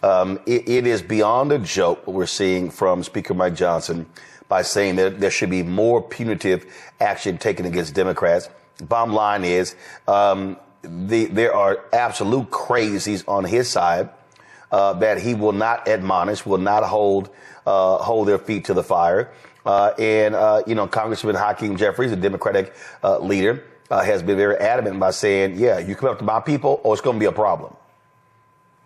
It is beyond a joke what we're seeing from Speaker Mike Johnson by saying that there should be more punitive action taken against Democrats. Bottom line is there are absolute crazies on his side that he will not admonish, will not hold their feet to the fire. Congressman Hakeem Jeffries, the Democratic leader, has been very adamant by saying, yeah, you come up to my people or it's going to be a problem.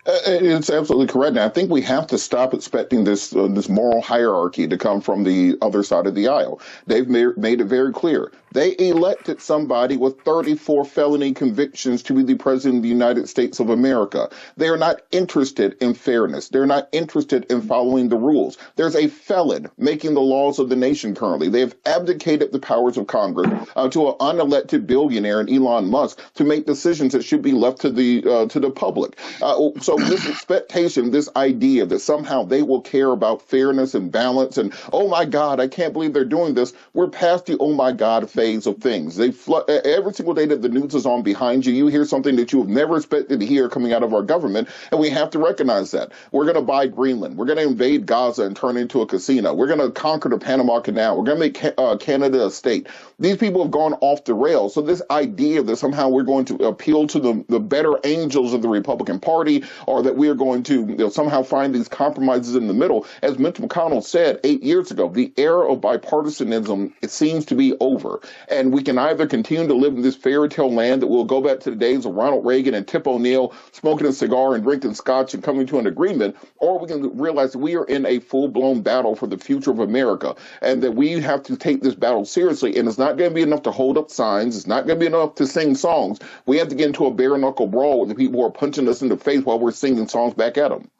It's absolutely correct. And I think we have to stop expecting this moral hierarchy to come from the other side of the aisle. They've made it very clear. They elected somebody with 34 felony convictions to be the president of the United States of America. They are not interested in fairness. They're not interested in following the rules. There's a felon making the laws of the nation currently. They have abdicated the powers of Congress to an unelected billionaire in Elon Musk to make decisions that should be left to the public. So this expectation, this idea that somehow they will care about fairness and balance and, oh my God, I can't believe they're doing this. We're past the oh my God phase of things. Every single day that the news is on behind you, you hear something that you have never expected to hear coming out of our government, and we have to recognize that. We're going to buy Greenland. We're going to invade Gaza and turn it into a casino. We're going to conquer the Panama Canal. We're going to make Canada a state. These people have gone off the rails. So this idea that somehow we're going to appeal to the better angels of the Republican Party, or that we are going to somehow find these compromises in the middle, as Mitch McConnell said 8 years ago, the era of bipartisanism, it seems to be over. And we can either continue to live in this fairy tale land that will go back to the days of Ronald Reagan and Tip O'Neill smoking a cigar and drinking scotch and coming to an agreement, or we can realize that we are in a full-blown battle for the future of America, and that we have to take this battle seriously. And it's not going to be enough to hold up signs. It's not going to be enough to sing songs. We have to get into a bare-knuckle brawl with the people who are punching us in the face while we're singing songs back at them.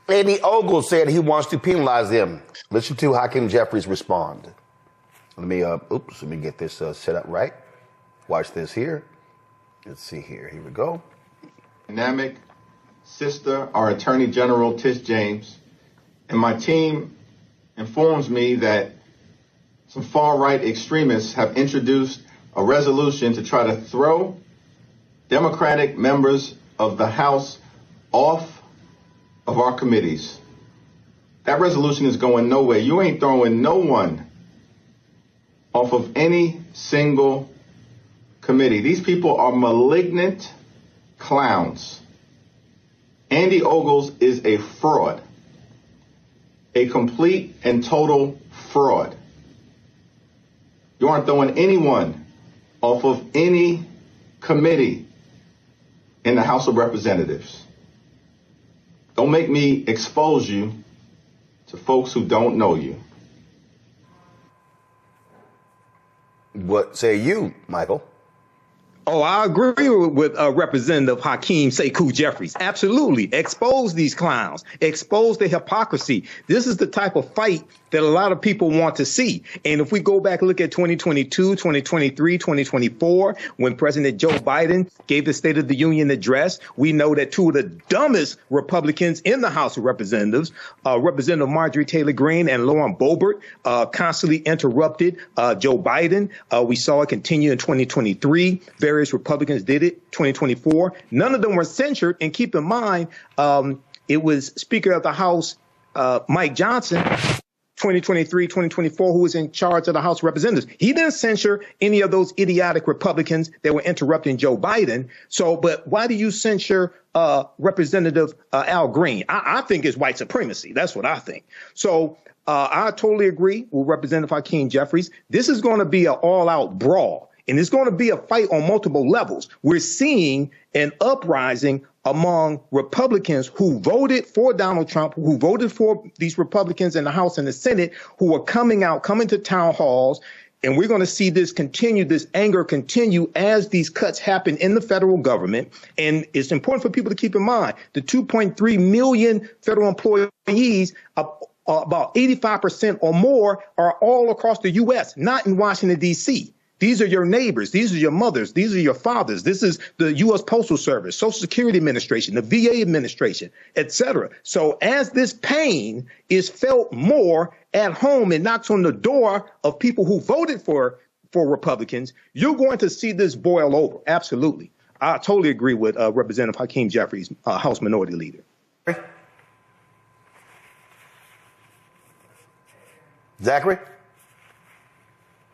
Eddie Ogles said he wants to penalize them. Listen to Hakeem Jeffries respond. Let me get this set up right. Watch this here. Let's see here. Here we go. Dynamic sister, our Attorney General Tish James, and my team informs me that some far-right extremists have introduced a resolution to try to throw Democratic members of the House off of our committees. That resolution is going nowhere. You ain't throwing no one off of any single committee. These people are malignant clowns. Andy Ogles is a fraud, a complete and total fraud. You aren't throwing anyone off of any committee in the House of Representatives. Don't make me expose you to folks who don't know you. What say you, Michael? Oh, I agree with Representative Hakeem Jeffries. Absolutely. Expose these clowns. Expose the hypocrisy. This is the type of fight that a lot of people want to see. And if we go back and look at 2022, 2023, 2024, when President Joe Biden gave the State of the Union address, we know that two of the dumbest Republicans in the House of Representatives, Representative Marjorie Taylor Greene and Lauren Boebert, constantly interrupted Joe Biden. We saw it continue in 2023. Various Republicans did it, 2024. None of them were censured. And keep in mind, it was Speaker of the House, Mike Johnson, 2023, 2024, who was in charge of the House of Representatives. He didn't censure any of those idiotic Republicans that were interrupting Joe Biden. So, but why do you censure Representative Al Green? I think it's white supremacy. That's what I think. So I totally agree with Representative Hakeem Jeffries. This is going to be an all-out brawl. And it's going to be a fight on multiple levels. We're seeing an uprising among Republicans who voted for Donald Trump, who voted for these Republicans in the House and the Senate, who are coming to town halls. And we're going to see this continue, this anger continue as these cuts happen in the federal government. And it's important for people to keep in mind the 2.3 million federal employees, about 85% or more, are all across the U.S., not in Washington, D.C. These are your neighbors. These are your mothers. These are your fathers. This is the U.S. Postal Service, Social Security Administration, the VA administration, et cetera. So as this pain is felt more at home and knocks on the door of people who voted for Republicans, you're going to see this boil over. Absolutely. I totally agree with Representative Hakeem Jeffries, House Minority Leader. Zachary?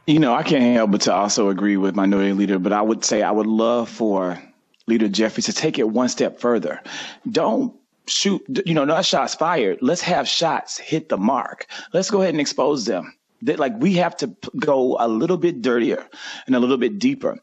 You know, I can't help but to also agree with Minority Leader, but I would say I would love for Leader Jeffries to take it one step further. Don't shoot, not shots fired. Let's have shots hit the mark. Let's go ahead and expose them. We have to go a little bit dirtier and a little bit deeper.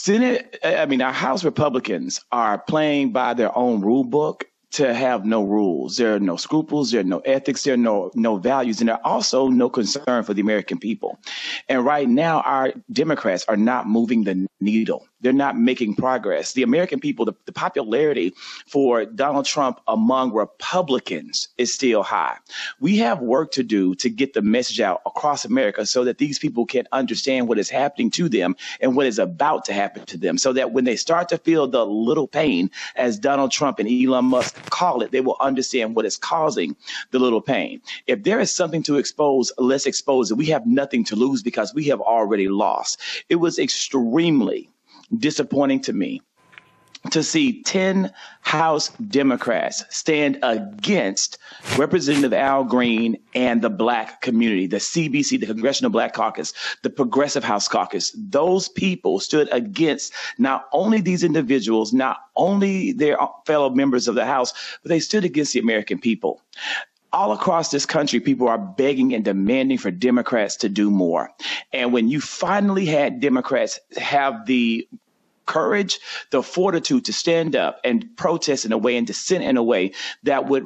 Our House Republicans are playing by their own rule book to have no rules. There are no scruples, there are no ethics, there are no values, and there are also no concern for the American people. And right now, our Democrats are not moving the needle. They're not making progress. The American people, the popularity for Donald Trump among Republicans is still high. We have work to do to get the message out across America so that these people can understand what is happening to them and what is about to happen to them, so that when they start to feel the little pain, as Donald Trump and Elon Musk call it, they will understand what is causing the little pain. If there is something to expose, let's expose it. We have nothing to lose because we have already lost. It was extremely disappointing to me to see 10 House Democrats stand against Representative Al Green and the Black community, the CBC, the Congressional Black Caucus, the Progressive House Caucus. Those people stood against not only these individuals, not only their fellow members of the House, but they stood against the American people. All across this country, people are begging and demanding for Democrats to do more. And when you finally had Democrats have the courage, the fortitude to stand up and protest in a way and dissent in a way that would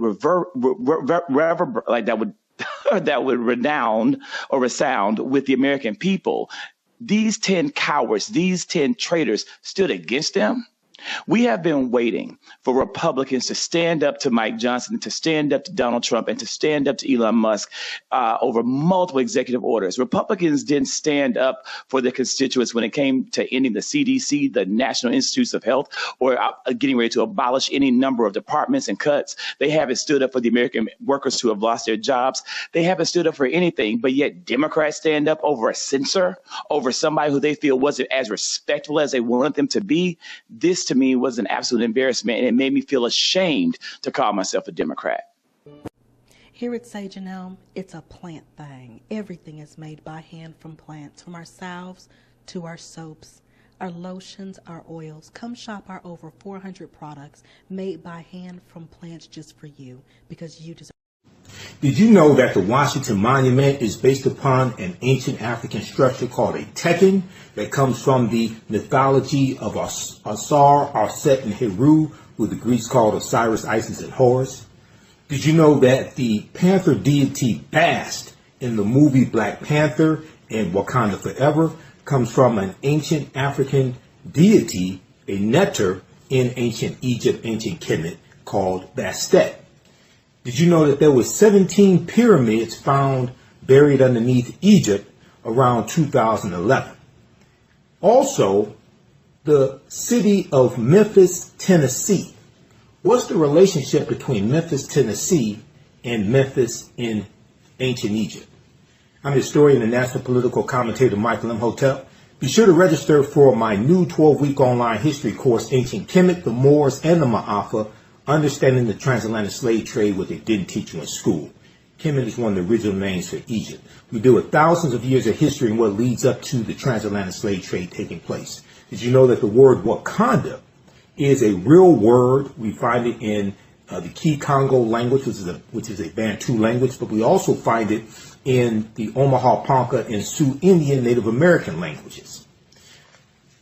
that would resound with the American people, these 10 cowards, these 10 traitors stood against them. We have been waiting for Republicans to stand up to Mike Johnson, to stand up to Donald Trump, and to stand up to Elon Musk over multiple executive orders. Republicans didn't stand up for their constituents when it came to ending the CDC, the National Institutes of Health, or getting ready to abolish any number of departments and cuts. They haven't stood up for the American workers who have lost their jobs. They haven't stood up for anything, but yet Democrats stand up over a censor, over somebody who they feel wasn't as respectful as they wanted them to be. This, to me, was an absolute embarrassment, and it made me feel ashamed to call myself a Democrat. Here at Sage and Elm, it's a plant thing. Everything is made by hand from plants, from our salves to our soaps, our lotions, our oils. Come shop our over 400 products made by hand from plants just for you, because you deserve. Did you know that the Washington Monument is based upon an ancient African structure called a tekken that comes from the mythology of Asar, Arset, and Heru, who the Greeks called Osiris, Isis, and Horus? Did you know that the panther deity Bast in the movie Black Panther and Wakanda Forever comes from an ancient African deity, a neter in ancient Egypt, ancient Kemet, called Bastet? Did you know that there were 17 pyramids found buried underneath Egypt around 2011? Also, the city of Memphis, Tennessee. What's the relationship between Memphis, Tennessee and Memphis in ancient Egypt? I'm historian and national political commentator Michael Imhotep. Be sure to register for my new 12-week online history course, Ancient Kemet, the Moors, and the Ma'afa, Understanding the Transatlantic Slave Trade, what they didn't teach you in school. Kemet is one of the original names for Egypt. We deal with thousands of years of history and what leads up to the transatlantic slave trade taking place. Did you know that the word Wakanda is a real word? We find it in the Key Congo language, which is a Bantu language, but we also find it in the Omaha Ponca and Sioux Indian Native American languages.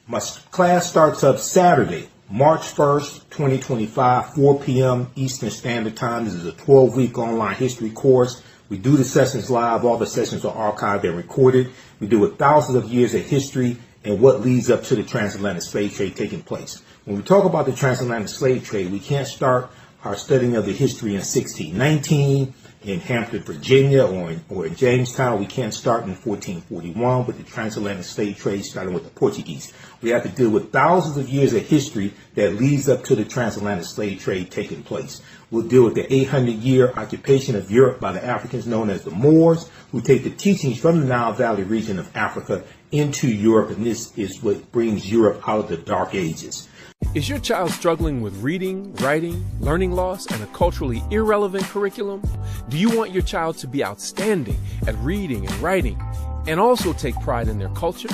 My class starts up Saturday, March 1st, 2025, 4 p.m. Eastern Standard Time. This is a 12-week online history course. We do the sessions live. All the sessions are archived and recorded. We do with thousands of years of history and what leads up to the transatlantic slave trade taking place. When we talk about the transatlantic slave trade, we can't start our studying of the history in 1619 in Hampton, Virginia, or in Jamestown. We can't start in 1441 with the transatlantic slave trade, starting with the Portuguese. We have to deal with thousands of years of history that leads up to the transatlantic slave trade taking place. We'll deal with the 800-year occupation of Europe by the Africans known as the Moors, who take the teachings from the Nile Valley region of Africa into Europe, and this is what brings Europe out of the Dark Ages. Is your child struggling with reading, writing, learning loss, and a culturally irrelevant curriculum? Do you want your child to be outstanding at reading and writing and also take pride in their culture?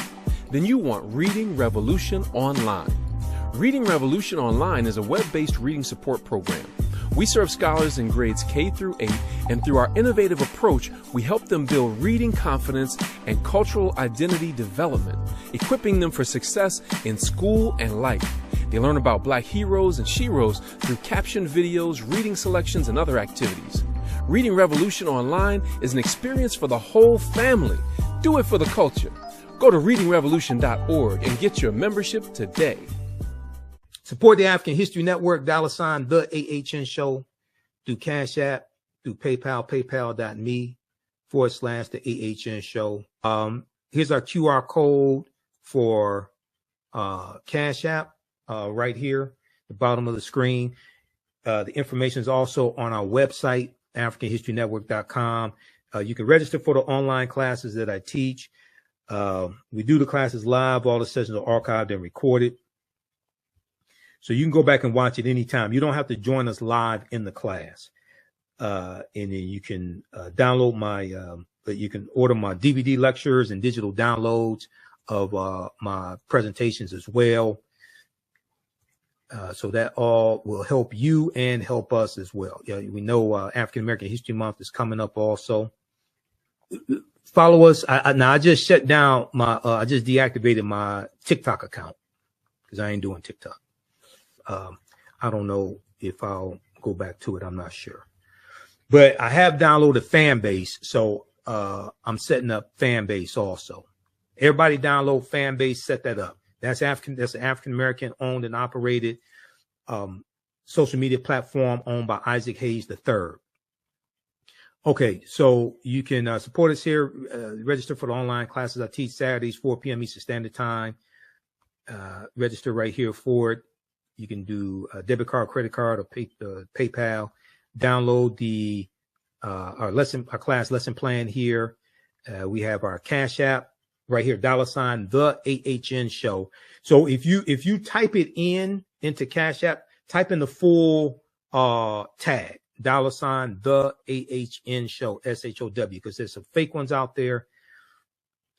Then you want Reading Revolution Online. Reading Revolution Online is a web-based reading support program. We serve scholars in grades K through 8, and through our innovative approach, we help them build reading confidence and cultural identity development, equipping them for success in school and life. They learn about Black heroes and sheroes through captioned videos, reading selections, and other activities. Reading Revolution Online is an experience for the whole family. Do it for the culture. Go to readingrevolution.org and get your membership today. Support the African History Network, $ the AHN Show, through Cash App, through PayPal, paypal.me/the AHN Show. Here's our QR code for Cash App right here, the bottom of the screen. The information is also on our website, AfricanHistoryNetwork.com. You can register for the online classes that I teach. We do the classes live. All the sessions are archived and recorded. So you can go back and watch it anytime. You don't have to join us live in the class. And then you can download you can order my DVD lectures and digital downloads of my presentations as well. So that all will help you and help us as well. Yeah, we know African American History Month is coming up also. Follow us. Now I just shut down I just deactivated my TikTok account because I ain't doing TikTok. I don't know if I'll go back to it. I'm not sure. But I have downloaded Fanbase, so I'm setting up Fanbase also. Everybody download Fanbase, set that up. That's an African American owned and operated social media platform owned by Isaac Hayes III. Okay, so you can support us here. Register for the online classes I teach Saturdays, 4 p.m. Eastern Standard Time. Register right here for it. You can do a debit card, credit card, or PayPal. Download our class lesson plan here. We have our Cash App right here, $ the AHN Show. So if you type it into Cash App, type in the full tag, $ the AHN Show, SHOW, because there's some fake ones out there,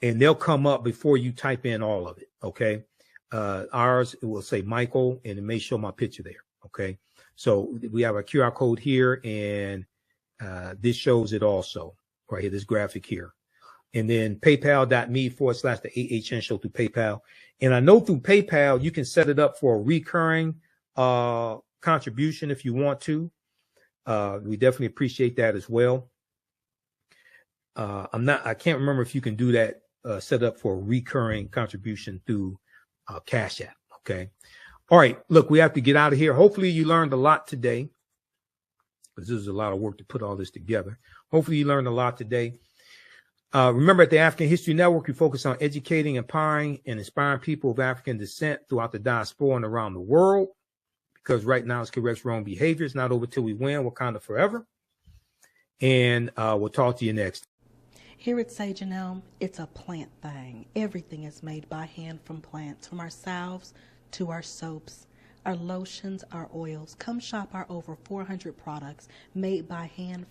and they'll come up before you type in all of it. Okay. Ours, it will say Michael, and it may show my picture there. Okay. So we have a QR code here, and this shows it also right here, this graphic here. And then paypal.me/the AHN Show through PayPal. And I know through PayPal, you can set it up for a recurring contribution if you want to. We definitely appreciate that as well. I can't remember if you can do that, set up for a recurring contribution through Cash App. Okay. All right. Look, we have to get out of here. Hopefully you learned a lot today, because this is a lot of work to put all this together. Hopefully you learned a lot today. Remember, at the African History Network, we focus on educating, empowering, and inspiring people of African descent throughout the diaspora and around the world, because right now it's corrects wrong behavior. It's not over till we win. Wakanda forever. And we'll talk to you next. Here at Sage and Elm, it's a plant thing. Everything is made by hand from plants, from our salves to our soaps, our lotions, our oils. Come shop our over 400 products made by hand